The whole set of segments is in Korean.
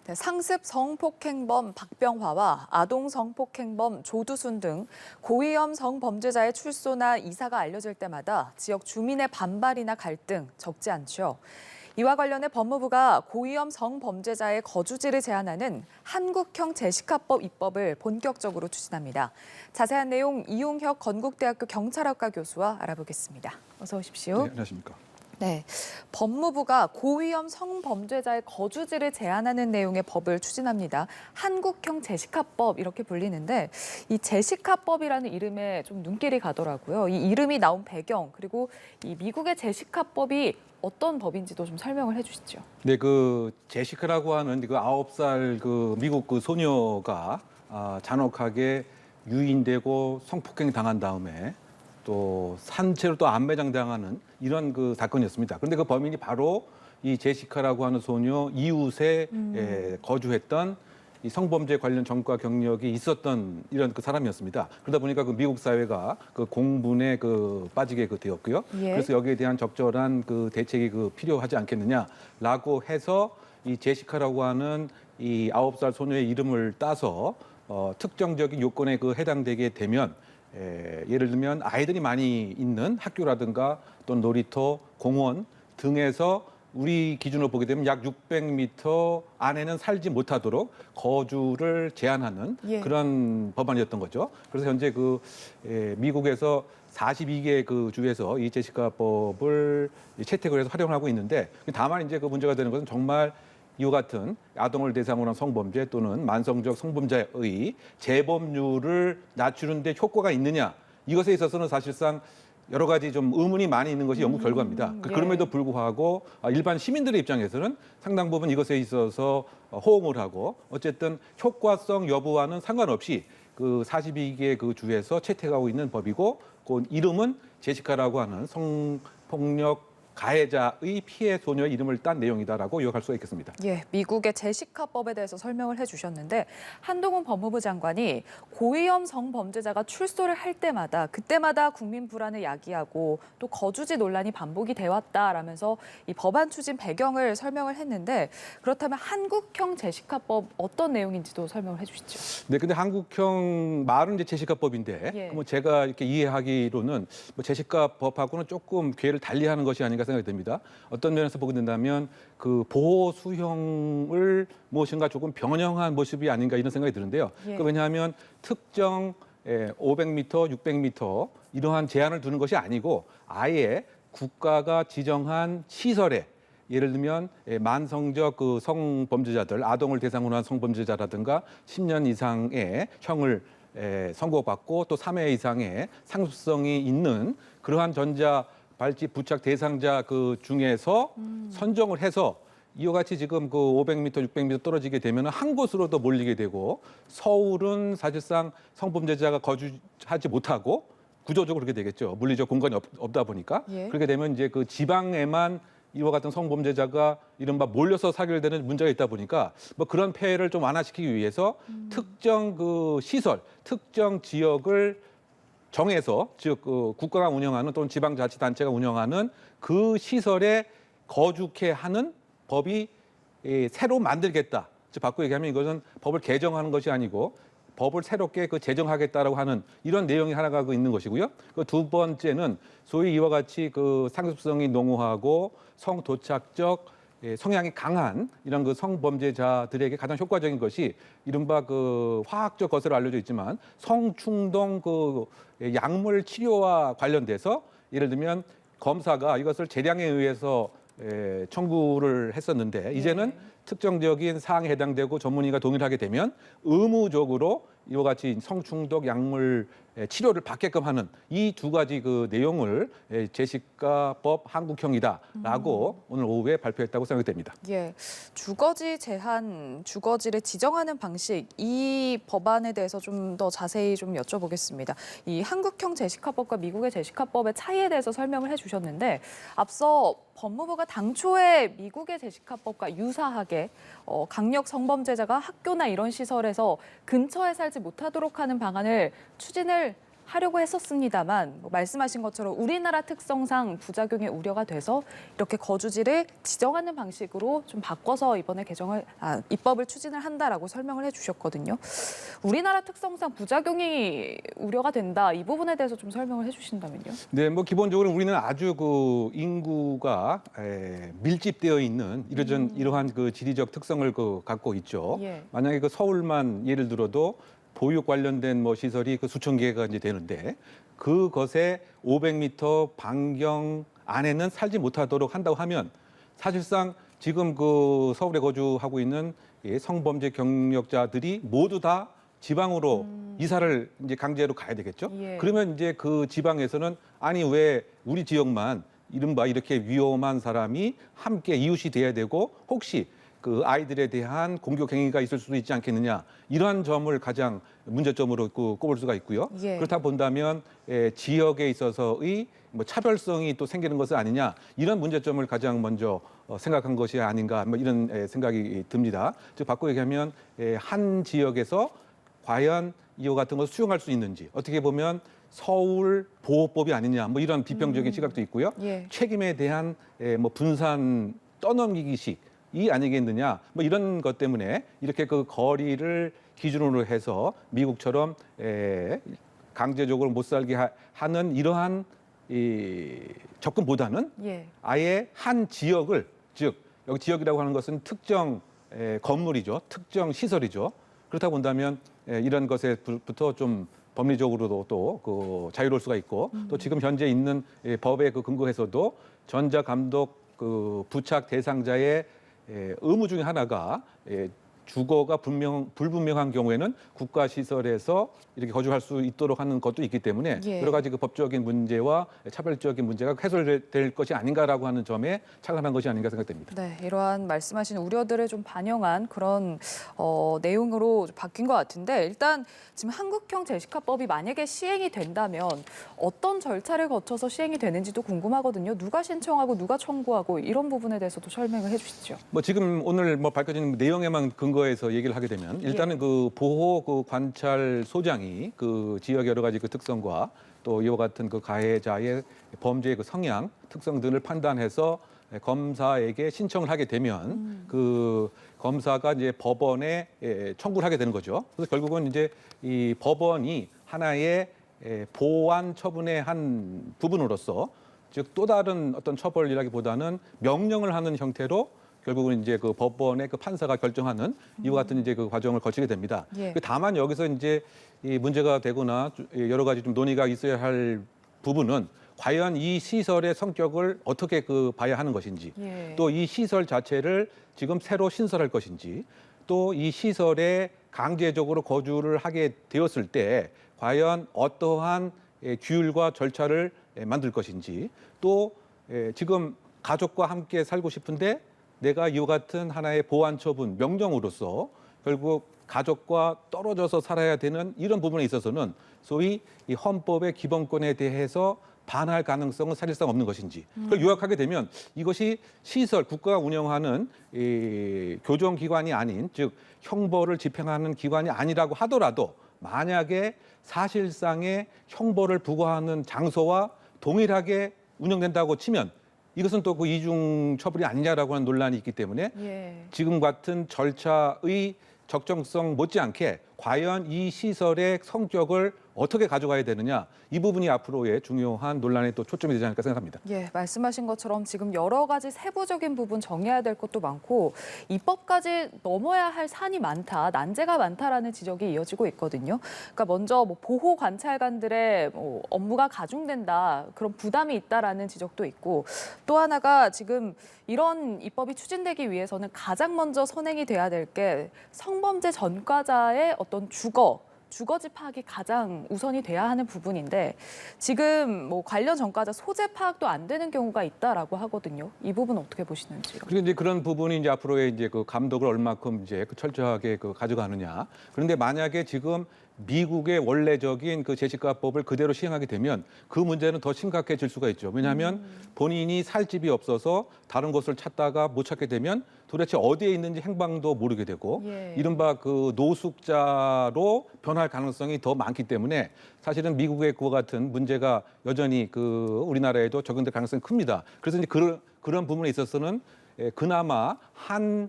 네, 상습 성폭행범 박병화와 아동 성폭행범 조두순 등 고위험 성범죄자의 출소나 이사가 알려질 때마다 지역 주민의 반발이나 갈등 적지 않죠. 이와 관련해 법무부가 고위험 성범죄자의 거주지를 제한하는 한국형 제시카법 입법을 본격적으로 추진합니다. 자세한 내용 이용혁 건국대학교 경찰학과 교수와 알아보겠습니다. 어서 오십시오. 네, 안녕하십니까. 네, 법무부가 고위험 성범죄자의 거주지를 제한하는 내용의 법을 추진합니다. 한국형 제시카법 이렇게 불리는데 이 제시카법이라는 이름에 좀 눈길이 가더라고요. 이 이름이 나온 배경 그리고 이 미국의 제시카법이 어떤 법인지도 좀 설명을 해주시죠. 네, 그 제시카라고 하는 그 9살 그 미국 그 소녀가 잔혹하게 유인되고 성폭행 당한 다음에 또 산채로 또 안매장 당하는 이런 그 사건이었습니다. 그런데 그 범인이 바로 이 제시카라고 하는 소녀 이웃에 거주했던 이 성범죄 관련 전과 경력이 있었던 이런 그 사람이었습니다. 그러다 보니까 그 미국 사회가 그 공분에 그 빠지게 그 되었고요. 예. 그래서 여기에 대한 적절한 그 대책이 그 필요하지 않겠느냐라고 해서 이 제시카라고 하는 이 9살 소녀의 이름을 따서 특정적인 요건에 그 해당되게 되면 예를 들면 아이들이 많이 있는 학교라든가 또는 놀이터, 공원 등에서 우리 기준으로 보게 되면 약 600m 안에는 살지 못하도록 거주를 제한하는 예. 그런 법안이었던 거죠. 그래서 현재 그 미국에서 42개 그 주에서 이 제시카법을 채택을 해서 활용하고 있는데 다만 이제 그 문제가 되는 것은 정말 이와 같은 아동을 대상으로 한 성범죄 또는 만성적 성범죄의 재범률을 낮추는 데 효과가 있느냐 이것에 있어서는 사실상 여러 가지 좀 의문이 많이 있는 것이 연구 결과입니다. 예. 그럼에도 불구하고 일반 시민들의 입장에서는 상당 부분 이것에 있어서 호응을 하고 어쨌든 효과성 여부와는 상관없이 그 42개 그 주에서 채택하고 있는 법이고 그 이름은 제시카라고 하는 성폭력 가해자의 피해 소녀의 이름을 딴 내용이다라고 요약할 수가 있겠습니다. 예, 미국의 제시카법에 대해서 설명을 해주셨는데 한동훈 법무부 장관이 고위험 성범죄자가 출소를 할 때마다 그때마다 국민 불안을 야기하고 또 거주지 논란이 반복이 되었다라면서 이 법안 추진 배경을 설명을 했는데 그렇다면 한국형 제시카법 어떤 내용인지도 설명을 해주시죠. 네, 근데 한국형 말은 이제 제시카법인데 예. 뭐 제가 이렇게 이해하기로는 뭐 제시카법하고는 조금 궤를 달리하는 것이 아닌가 생각이 듭니다. 어떤 면에서 보게 된다면 그 보호 수형을 무엇인가 조금 변형한 모습이 아닌가 이런 생각이 드는데요. 예. 왜냐하면 특정 500m, 600m 이러한 제한을 두는 것이 아니고 아예 국가가 지정한 시설에 예를 들면 만성적 그 성범죄자들, 아동을 대상으로 한 성범죄자라든가 10년 이상의 형을 선고받고 또 3회 이상의 상습성이 있는 그러한 전자 발찌 부착 대상자 그 중에서 선정을 해서 이와 같이 지금 그 500m, 600m 떨어지게 되면 한 곳으로 더 몰리게 되고 서울은 사실상 성범죄자가 거주하지 못하고 구조적으로 그렇게 되겠죠. 물리적 공간이 없다 보니까. 예. 그렇게 되면 이제 그 지방에만 이와 같은 성범죄자가 이른바 몰려서 사귀게 되는 문제가 있다 보니까 뭐 그런 폐해를 좀 완화시키기 위해서 특정 그 시설, 특정 지역을 정해서 즉 국가가 운영하는 또는 지방자치단체가 운영하는 그 시설에 거주케 하는 법이 새로 만들겠다. 즉 바꾸고 얘기하면 이것은 법을 개정하는 것이 아니고 법을 새롭게 그 제정하겠다라고 하는 이런 내용이 하나가 있는 것이고요. 그 두 번째는 소위 이와 같이 그 상습성이 농후하고 성도착적 성향이 강한 이런 그 성범죄자들에게 가장 효과적인 것이 이른바 그 화학적 것으로 알려져 있지만 성충동 그 약물 치료와 관련돼서 예를 들면 검사가 이것을 재량에 의해서 청구를 했었는데 이제는 특정적인 사항에 해당되고 전문의가 동의를 하게 되면 의무적으로 이와 같이 성충독 약물 치료를 받게끔 하는 이 두 가지 그 내용을 제시카법 한국형이다라고 오늘 오후에 발표했다고 생각이 됩니다. 예, 주거지 제한, 주거지를 지정하는 방식 이 법안에 대해서 좀 더 자세히 좀 여쭤보겠습니다. 이 한국형 제시카법과 미국의 제시카법의 차이에 대해서 설명을 해주셨는데 앞서 법무부가 당초에 미국의 제시카법과 유사하게 강력 성범죄자가 학교나 이런 시설에서 근처에 살지 못하도록 하는 방안을 추진을 하려고 했었습니다만 말씀하신 것처럼 우리나라 특성상 부작용의 우려가 돼서 이렇게 거주지를 지정하는 방식으로 좀 바꿔서 이번에 입법을 추진을 한다라고 설명을 해주셨거든요. 우리나라 특성상 부작용이 우려가 된다 이 부분에 대해서 좀 설명을 해주신다면요. 네, 뭐 기본적으로 우리는 아주 그 인구가 밀집되어 있는 이러한 그 지리적 특성을 갖고 있죠. 예. 만약에 그 서울만 예를 들어도 보육 관련된 뭐 시설이 그 수천 개가 이제 되는데 그것에 500m 반경 안에는 살지 못하도록 한다고 하면 사실상 지금 그 서울에 거주하고 있는 성범죄 경력자들이 모두 다 지방으로 이사를 이제 강제로 가야 되겠죠. 예. 그러면 이제 그 지방에서는 아니 왜 우리 지역만 이른바 이렇게 위험한 사람이 함께 이웃이 돼야 되고 혹시 그 아이들에 대한 공격 행위가 있을 수도 있지 않겠느냐 이러한 점을 가장 문제점으로 꼽을 수가 있고요. 예. 그렇다 본다면 지역에 있어서의 뭐 차별성이 또 생기는 것은 아니냐 이런 문제점을 가장 먼저 생각한 것이 아닌가 뭐 이런 생각이 듭니다. 즉 바꿔 얘기하면 한 지역에서 과연 이와 같은 것을 수용할 수 있는지 어떻게 보면 서울 보호법이 아니냐 뭐 이런 비평적인 시각도 있고요. 예. 책임에 대한 뭐 분산 떠넘기기식 이 아니겠느냐 뭐 이런 것 때문에 이렇게 그 거리를 기준으로 해서 미국처럼 강제적으로 못 살게 하는 이러한 이 접근보다는 예. 아예 한 지역을 즉 여기 지역이라고 하는 것은 특정 건물이죠, 특정 시설이죠. 그렇다 본다면 이런 것에부터 좀 법리적으로도 또 그 자유로울 수가 있고 또 지금 현재 있는 법에 그 근거해서도 전자감독 그 부착 대상자의 의무 중에 하나가 주거가 불분명한 경우에는 국가시설에서 이렇게 거주할 수 있도록 하는 것도 있기 때문에 예. 여러 가지 그 법적인 문제와 차별적인 문제가 해소될 것이 아닌가라고 하는 점에 착안한 것이 아닌가 생각됩니다. 네, 이러한 말씀하신 우려들을 좀 반영한 그런 내용으로 바뀐 것 같은데 일단 지금 한국형 제시카법이 만약에 시행이 된다면 어떤 절차를 거쳐서 시행이 되는지도 궁금하거든요. 누가 신청하고 누가 청구하고 이런 부분에 대해서도 설명을 해주시죠. 뭐 지금 오늘 뭐 밝혀진 내용에만 근거해서 얘기를 하게 되면 일단은 그 보호 그 관찰 소장이 그 지역 여러 가지 그 특성과 또 이와 같은 그 가해자의 범죄의 그 성향 특성 등을 판단해서 검사에게 신청을 하게 되면 그 검사가 이제 법원에 청구를 하게 되는 거죠. 그래서 결국은 이제 이 법원이 하나의 보완 처분의 한 부분으로서 즉 또 다른 어떤 처벌이라기보다는 명령을 하는 형태로 결국은 이제 그 법원의 그 판사가 결정하는 이와 같은 이제 그 과정을 거치게 됩니다. 예. 다만 여기서 이제 이 문제가 되거나 여러 가지 좀 논의가 있어야 할 부분은 과연 이 시설의 성격을 어떻게 그 봐야 하는 것인지, 예. 또 이 시설 자체를 지금 새로 신설할 것인지, 또 이 시설에 강제적으로 거주를 하게 되었을 때 과연 어떠한 규율과 절차를 만들 것인지, 또 지금 가족과 함께 살고 싶은데 내가 이와 같은 하나의 보완 처분 명령으로서 결국 가족과 떨어져서 살아야 되는 이런 부분에 있어서는 소위 이 헌법의 기본권에 대해서 반할 가능성은 사실상 없는 것인지. 그걸 요약하게 되면 이것이 시설 국가가 운영하는 이 교정기관이 아닌 즉 형벌을 집행하는 기관이 아니라고 하더라도 만약에 사실상의 형벌을 부과하는 장소와 동일하게 운영된다고 치면 이것은 또 그 이중 처벌이 아니냐라고 하는 논란이 있기 때문에 예. 지금 같은 절차의 적정성 못지않게 과연 이 시설의 성격을 어떻게 가져가야 되느냐 이 부분이 앞으로의 중요한 논란의 또 초점이 되지 않을까 생각합니다. 예, 말씀하신 것처럼 지금 여러 가지 세부적인 부분 정해야 될 것도 많고 입법까지 넘어야 할 산이 많다, 난제가 많다라는 지적이 이어지고 있거든요. 그러니까 먼저 뭐 보호 관찰관들의 뭐 업무가 가중된다, 그런 부담이 있다라는 지적도 있고 또 하나가 지금 이런 입법이 추진되기 위해서는 가장 먼저 선행이 돼야 될 게 성범죄 전과자의 어떤 주거지 파악이 가장 우선이 돼야 하는 부분인데 지금 뭐 관련 전과자 소재 파악도 안 되는 경우가 있다라고 하거든요. 이 부분 어떻게 보시는지요? 그리고 이제 그런 부분이 이제 앞으로의 이제 그 감독을 얼마큼 이제 그 철저하게 그 가져가느냐. 그런데 만약에 지금 미국의 원래적인 그 제시카법을 그대로 시행하게 되면 그 문제는 더 심각해질 수가 있죠. 왜냐하면 본인이 살 집이 없어서 다른 곳을 찾다가 못 찾게 되면 도대체 어디에 있는지 행방도 모르게 되고 예. 이른바 그 노숙자로 변할 가능성이 더 많기 때문에 사실은 미국의 그와 같은 문제가 여전히 그 우리나라에도 적용될 가능성이 큽니다. 그래서 이제 그런 부분에 있어서는 그나마 한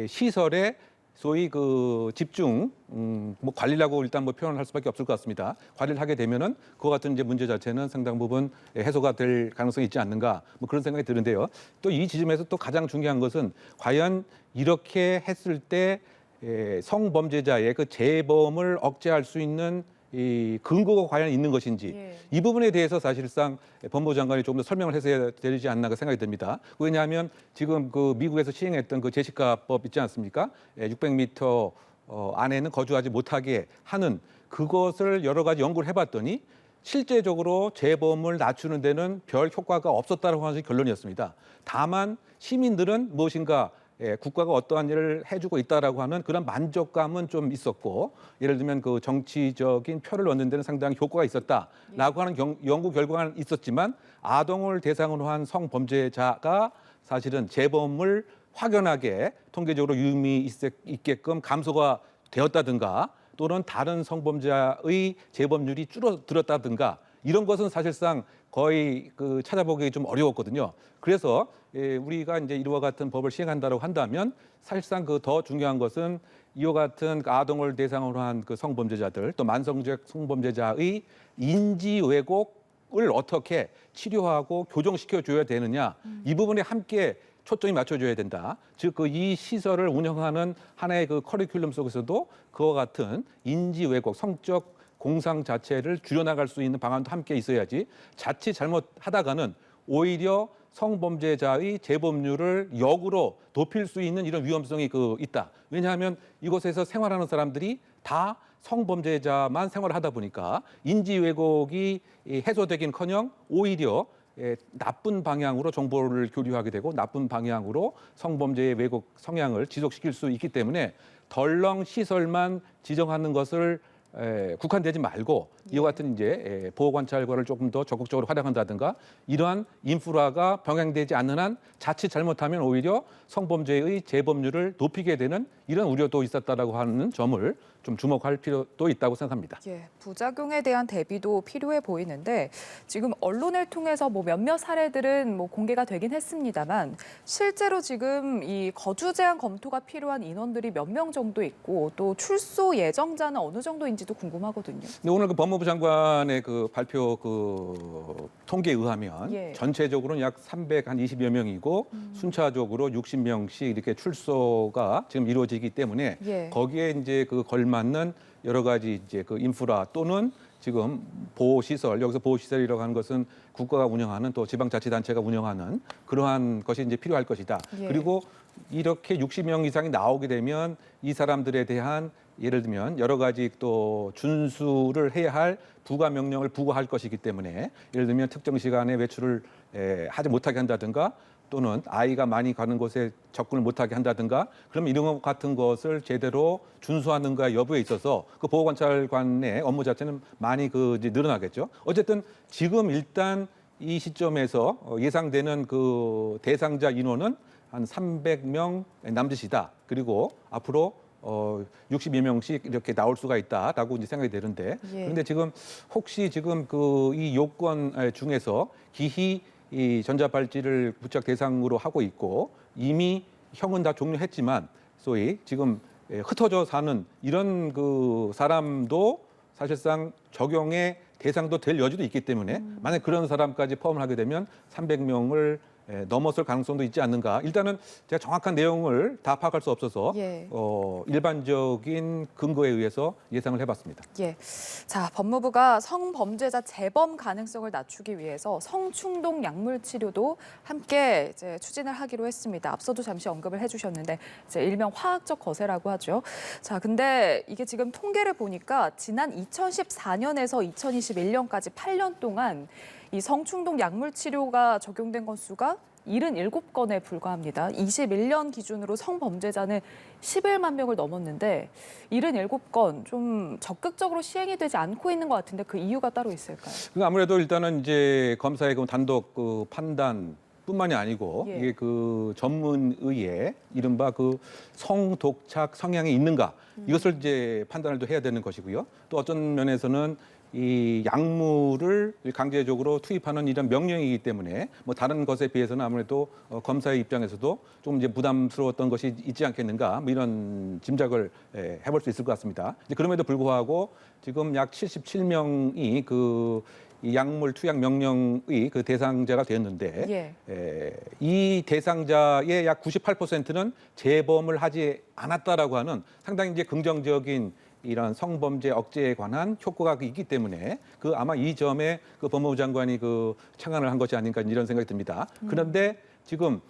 시설에 소위 그 집중 뭐 관리라고 일단 뭐 표현을 할 수밖에 없을 것 같습니다. 관리를 하게 되면은 그와 같은 이제 문제 자체는 상당 부분 해소가 될 가능성이 있지 않는가 뭐 그런 생각이 드는데요. 또 이 지점에서 또 가장 중요한 것은 과연 이렇게 했을 때 성범죄자의 그 재범을 억제할 수 있는 이 근거가 과연 있는 것인지 예. 이 부분에 대해서 사실상 법무부 장관이 조금 더 설명을 해야 되지 않나 생각이 듭니다. 왜냐하면 지금 그 미국에서 시행했던 그 제시카법 있지 않습니까? 600m 안에는 거주하지 못하게 하는 그것을 여러 가지 연구를 해봤더니 실제적으로 재범을 낮추는 데는 별 효과가 없었다고 하는 결론이었습니다. 다만 시민들은 무엇인가 국가가 어떠한 일을 해주고 있다라고 하는 그런 만족감은 좀 있었고 예를 들면 그 정치적인 표를 얻는 데는 상당히 효과가 있었다라고 하는 연구 결과는 있었지만 아동을 대상으로 한 성범죄자가 사실은 재범을 확연하게 통계적으로 유의미 있게끔 감소가 되었다든가 또는 다른 성범죄의 재범률이 줄어들었다든가 이런 것은 사실상 거의 그 찾아보기 좀 어려웠거든요. 그래서 우리가 이제 이와 같은 법을 시행한다고 한다면 사실상 그 더 중요한 것은 이와 같은 아동을 대상으로 한 그 성범죄자들 또 만성적 성범죄자의 인지 왜곡을 어떻게 치료하고 교정시켜 줘야 되느냐 이 부분에 함께 초점이 맞춰줘야 된다. 즉 그 이 시설을 운영하는 하나의 그 커리큘럼 속에서도 그와 같은 인지 왜곡, 성적 공상 자체를 줄여나갈 수 있는 방안도 함께 있어야지 자칫 잘못하다가는 오히려 성범죄자의 재범률을 역으로 높일 수 있는 이런 위험성이 있다. 왜냐하면 이곳에서 생활하는 사람들이 다 성범죄자만 생활을 하다 보니까 인지 왜곡이 해소되긴커녕 오히려 나쁜 방향으로 정보를 교류하게 되고 나쁜 방향으로 성범죄의 왜곡 성향을 지속시킬 수 있기 때문에 덜렁 시설만 지정하는 것을 국한되지 말고 이와 같은 이제 보호관찰과를 조금 더 적극적으로 활용한다든가 이러한 인프라가 병행되지 않는 한 자칫 잘못하면 오히려 성범죄의 재범률을 높이게 되는 이런 우려도 있었다라고 하는 점을 좀 주목할 필요도 있다고 생각합니다. 예, 부작용에 대한 대비도 필요해 보이는데 지금 언론을 통해서 뭐 몇몇 사례들은 뭐 공개가 되긴 했습니다만 실제로 지금 이 거주 제한 검토가 필요한 인원들이 몇 명 정도 있고 또 출소 예정자는 어느 정도인지도 궁금하거든요. 근데 오늘 그 법무부 장관의 그 발표 그 통계에 의하면 예. 전체적으로는 약 320여 명이고 순차적으로 60명씩 이렇게 출소가 지금 이루어지기 때문에 예. 거기에 이제 그 걸맞는 여러 가지 이제 그 인프라 또는 지금 보호시설, 여기서 보호시설이라고 하는 것은 국가가 운영하는 또 지방자치단체가 운영하는 그러한 것이 이제 필요할 것이다. 예. 그리고 이렇게 60명 이상이 나오게 되면 이 사람들에 대한 예를 들면 여러 가지 또 준수를 해야 할 부가 명령을 부과할 것이기 때문에 예를 들면 특정 시간에 외출을 하지 못하게 한다든가 또는 아이가 많이 가는 곳에 접근을 못하게 한다든가 그럼 이런 것 같은 것을 제대로 준수하는가 여부에 있어서 그 보호관찰관의 업무 자체는 많이 이제 늘어나겠죠. 어쨌든 지금 일단 이 시점에서 예상되는 그 대상자 인원은 한 300명 남짓이다. 그리고 앞으로 62명씩 이렇게 나올 수가 있다라고 이제 생각이 되는데 예. 그런데 지금 혹시 지금 이 요건 중에서 기희 이 전자발찌를 부착 대상으로 하고 있고 이미 형은 다 종료했지만 소위 지금 흩어져 사는 이런 그 사람도 사실상 적용의 대상도 될 여지도 있기 때문에 만약 그런 사람까지 포함을 하게 되면 300명을 넘어설 가능성도 있지 않는가. 일단은 제가 정확한 내용을 다 파악할 수 없어서 예. 일반적인 근거에 의해서 예상을 해봤습니다. 예. 자, 법무부가 성범죄자 재범 가능성을 낮추기 위해서 성충동 약물 치료도 함께 이제 추진을 하기로 했습니다. 앞서도 잠시 언급을 해주셨는데 이제 일명 화학적 거세라고 하죠. 자, 근데 이게 지금 통계를 보니까 지난 2014년에서 2021년까지 8년 동안 이 성충동 약물 치료가 적용된 건수가 77건에 불과합니다. 21년 기준으로 성범죄자는 11만 명을 넘었는데 77건 좀 적극적으로 시행이 되지 않고 있는 것 같은데 그 이유가 따로 있을까요? 아무래도 일단은 이제 검사의 그 단독 그 판단 뿐만이 아니고 예. 이게 그 전문의의 이른바 그 성독착 성향이 있는가 이것을 이제 판단을 또 해야 되는 것이고요. 또 어떤 면에서는 이 약물을 강제적으로 투입하는 이런 명령이기 때문에 뭐 다른 것에 비해서는 아무래도 검사의 입장에서도 좀 이제 부담스러웠던 것이 있지 않겠는가 뭐 이런 짐작을 해볼 수 있을 것 같습니다. 이제 그럼에도 불구하고 지금 약 77명이 이 약물 투약 명령의 그 대상자가 되었는데 이 대상자의 약 98%는 재범을 하지 않았다라고 하는 상당히 이제 긍정적인 이런 성범죄 억제에 관한 효과가 있기 때문에 아마 이 점에 법무부 장관이 착안을 한 것이 아닌가 이런 생각이 듭니다. 그런데 지금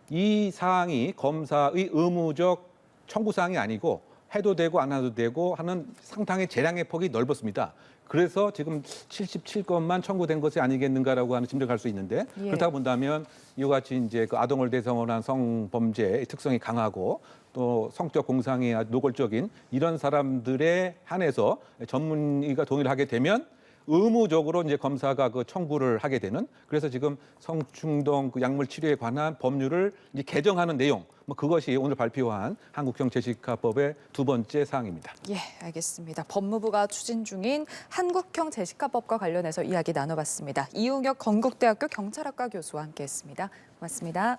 이 사항이 검사의 의무적 청구 사항이 아니고 해도 되고 안 해도 되고 하는 상당히 재량의 폭이 넓었습니다. 그래서 지금 77건만 청구된 것이 아니겠는가라고 하는 짐작할 수 있는데 그렇다고 본다면 이와 같이 이제 아동을 대상으로 한 성범죄의 특성이 강하고 또 성적 공상이 아주 노골적인 이런 사람들에 한해서 전문의가 동의를 하게 되면 의무적으로 이제 검사가 청구를 하게 되는 그래서 지금 성충동 약물 치료에 관한 법률을 이제 개정하는 내용 뭐 그것이 오늘 발표한 한국형 제시카법의 두 번째 사항입니다. 예, 알겠습니다. 법무부가 추진 중인 한국형 제시카법과 관련해서 이야기 나눠봤습니다. 이웅혁 건국대학교 경찰학과 교수와 함께했습니다. 고맙습니다.